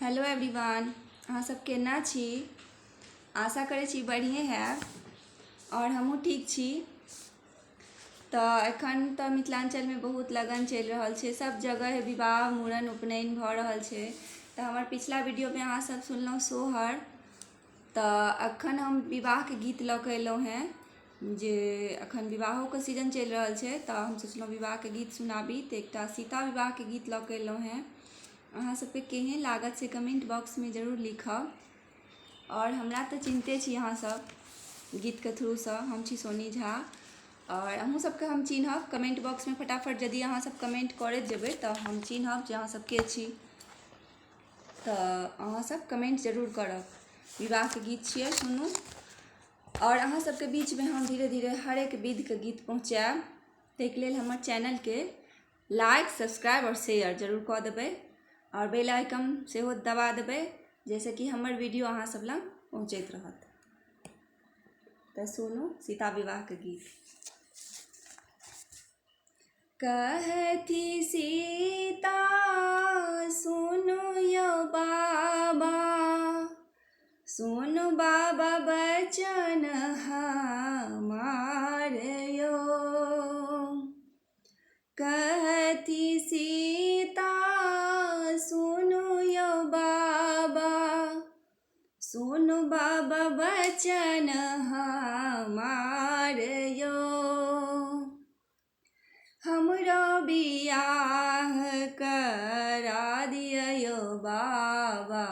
Hello everyone, अहाँ सब केना छी? आशा करै छी बढ़िए हैब और हमहूँ ठीक छी। तऽ एखन तऽ मिथिलांचलमे बहुत लगन चलि रहल छै, सब जगह विवाह मूड़न उपनयन भऽ रहल छै। तऽ हमर पिछला वीडियोमे अहाँ सब सुनलहुँ सोहर, तऽ एखन हम विवाहके गीत लऽ कऽ अयलहुँ हेँ जे एखन विवाहोके सीजन चलि रहल छै। तऽ हम सोचलहुँ विवाहके गीत सुनाबी, तऽ एकटा सीता विवाहके गीत लऽ कऽ अयलहुँ हेँ। अहाँ सबके केहन लागत से कमेंट बॉक्समे जरूर लिखब। और हमरा तऽ चिन्हते छी अहाँ सब गीतके थ्रूसँ, हम छी सोनी झा और अहूँ सबके हम चिन्हब। कमेंट बॉक्समे फटाफट यदि अहाँ सब कमेंट करैत जेबै तऽ हम चिन्हब जे अहाँ सब के छी। तऽ अहाँ सब कमेंट जरूर करब। विवाहके गीत छियै, सुनू। और अहाँ सबके बीचमे हम धीरे धीरे हरेक विधिके गीत पहुँचाएब, ताहिके लेल हमर चैनलके लाइक सब्सक्राइब और शेयर जरूर कऽ देबै और बेल आइकन सेहो दबा देबै, जाहिसँ कि हमर वीडियो अहाँ सब लग पहुँचैत रहत। तऽ सुनू सीता विवाहके गीत। कहती सीता सुनो यो बाबा, सुनो बाबा बचन हमार यो। कहती सीता सुनो यो बाबा, सुनो बाबा बचन हमार यो। हमरो बियाह करा दियो बाबा,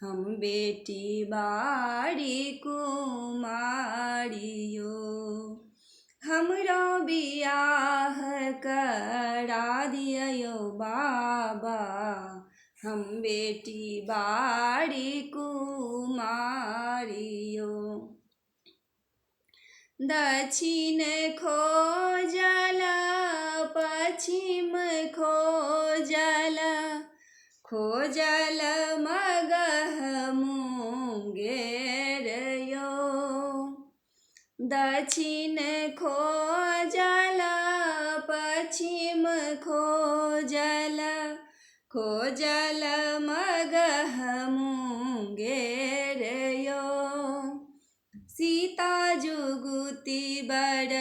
हम बेटी बारी कुमारी यो। हमरो बियाह करा दियो बाबा, हम बेटी बारी कुमारी यो। दक्षिण खोजल पश्चिम खोजल, खोजल मगह मुंगेर यो। दक्षिण खोजल पश्चिम खोजल, खोजल मगह मुंगेर यो। सीता जुगुती बर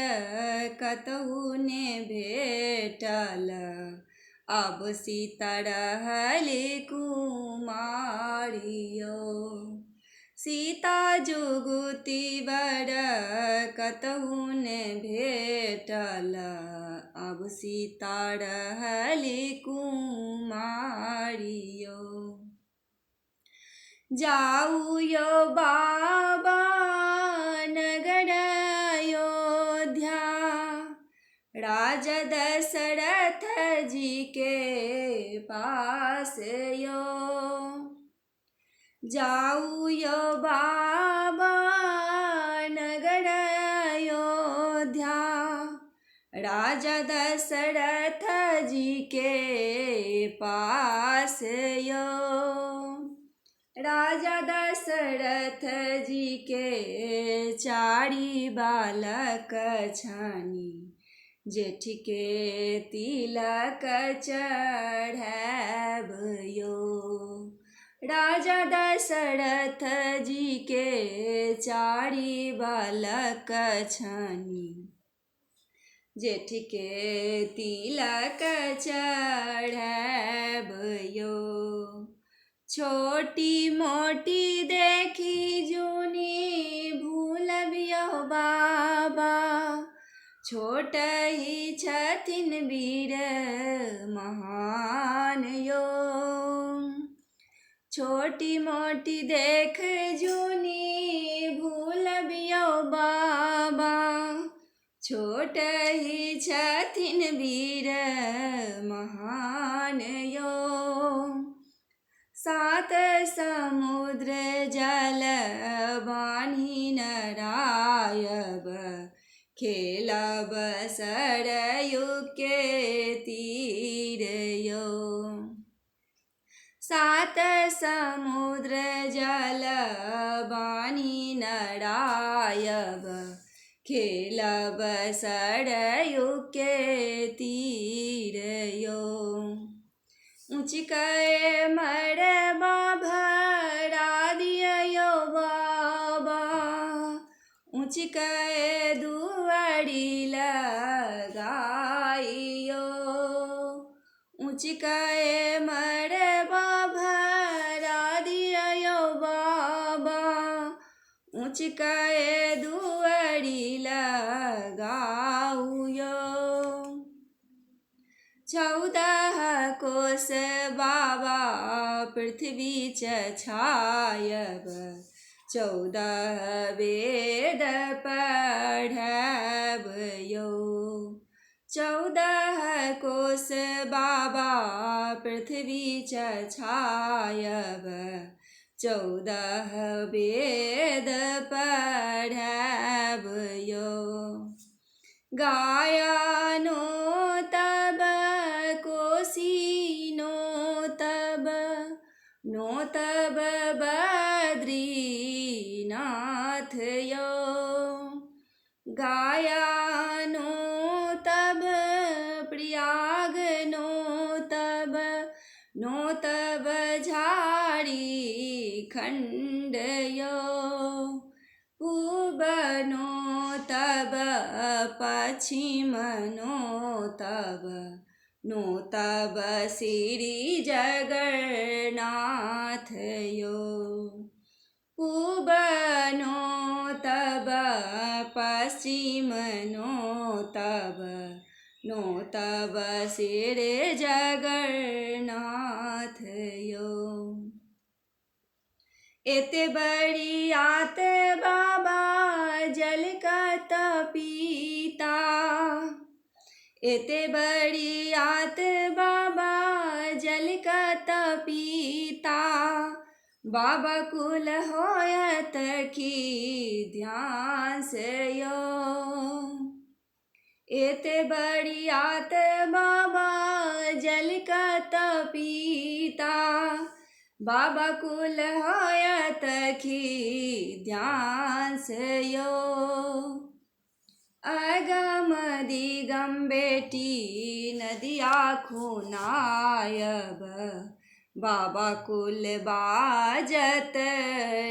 कतहु ने भेटल, अब सीता रहली कुमारी यो। सीता जुगुती बर कतहु ने भेटल, अब सीता रहली कुमारी यो। जाऊ यो बाबा नगर अयोध्या, राजा दशरथ जी के पास यो। जाऊ यो बाबा नगर अयोध्या, राजा दशरथ जी के पास यो। राजा दशरथ जी के चारि बालक छनि, जेठ के तिलक चढ़ाएब यो। राजा दशरथ जी के चारि बालक छनि, जेठ के तिलक चढ़ाएब यो। छोटी मोटी देखी जूनी भूलबियो बाबा, छोट ही छथिन वीर महान यो। छोटी मोटी देख जूनी भूलबियो बाबा, छोट ही छथिन वीर महान यो। सात समुद्र जल बान्हि नरायब, खेलब सरयू के तीर यो। सात समुद्र जल बान्हि नरायब, खेलब सरयू के तीर यो। ऊँचके मड़बा भरा दियो बाबा, ऊँचके दुआरी लगाइयो, ऊँचके मड़बा भरा दियो बाबा, ऊँचके दुआरी लगाउयो। 14 कोस बाबा पृथ्वी छायब, 14 वेद पढ़ब यो। 14 कोस बाबा पृथ्वी छायब, 14 वेद पढ़ब यो। गायनो तब कोसी नो तब, नो तब बद्रीनाथ यो। गायनो तब प्रयाग नो तब, नो तब झारखंड यो। पूब नो तब पश्चिम नो तब, नो तब श्री जगन्नाथ यो। पूब नो तब पश्चिम नो तब, नो तब श्री जगन्नाथ यो। एते बड़ियात बाबा जल का पीता, एते बड़ियात बाबा जल का पीता, बाबा कुल होयत की ध्यान से यो। एते बड़ियात बाबा जल का पीता, बाबा कुल होयत की ध्यान से यो। अगम दिगम बेटी नदिया खुनायब, बाबा कुल बाजत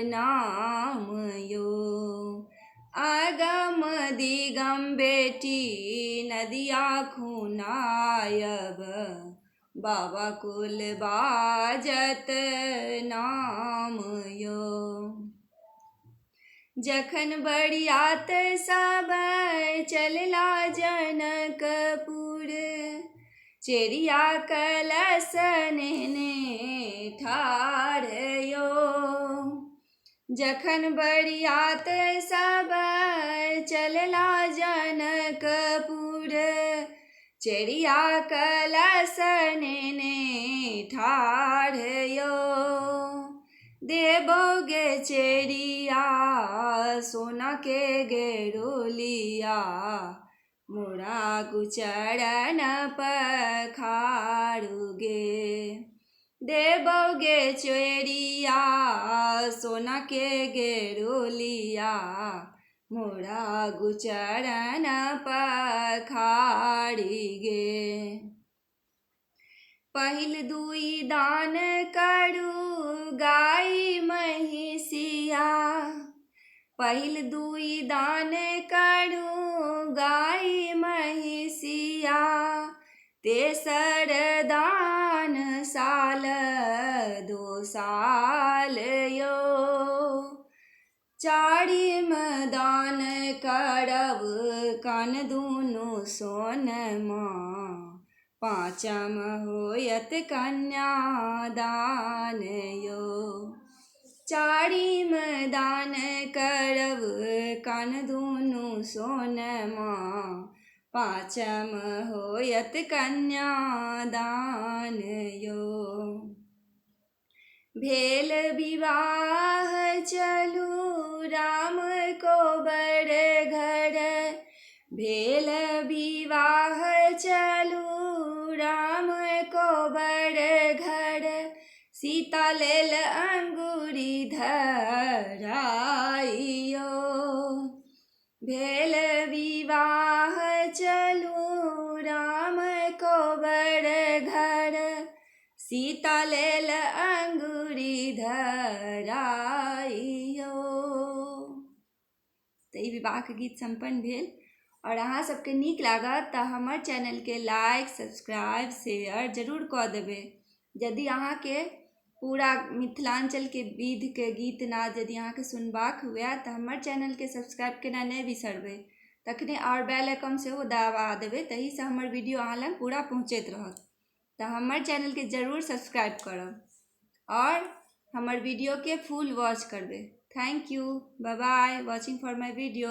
नाम यो। अगम दिगम बेटी नदिया खुनायब, बाबा कुल बाजत नाम यो। जखन बड़ियात सब चलला जनकपुर, चेरिया कलश नेने ठाढ़ यो। जखन बड़ियात सब चलला जनकपुर, चेरिया कलश नेने ठाढ़ यो। देबोगे चेरिया सोना के गेरुलिया, मोरा गुचरण पखारुगे। देबोगे चेरिया सोना के गेरुलिया, मोरा गुचरण पखारिगे। पहिल दुई दान करू गाय महिषिया, पहिल दुई दान करू गाय महिषिया, तेसर दान साल 2 साल यो। चारिम दान करब कान दुनु सोनमा, पाँचम होयत कन्यादान यो। चारिम दान करब कान दुनु सोनमा, पाँचम होयत कन्यादान यो। भेल विवाह चलू राम को बर घर, भेल विवाह चलू राम को बर घर, सीता लेल अंगूरी धराइयो। भेल विवाह चलू राम को बर घर, सीता बेल अंगूरी धराइयो। तो ई विवाहके गीत सम्पन्न भेल। और अहाँ सबके नीक लागत तऽ हमर चैनलके लाइक सब्सक्राइब शेयर जरूर कऽ देबै। यदि अहाँके पूरा मिथिलाञ्चलके विधिके गीत नाद यदि अहाँके सुनबाक हुए तऽ हमर चैनलके सब्सक्राइब केनाइ नहि बिसरबै। तखने और बेल आइकन सेहो दबा देबै, ताहिसँ हमर वीडियो अहाँ लग पूरा पहुँचैत रहत। तऽ हमर चैनलके जरूर सब्सक्राइब करब और हमर वीडियोके फुल वॉच करबै। Thank you, bye bye watching for my video.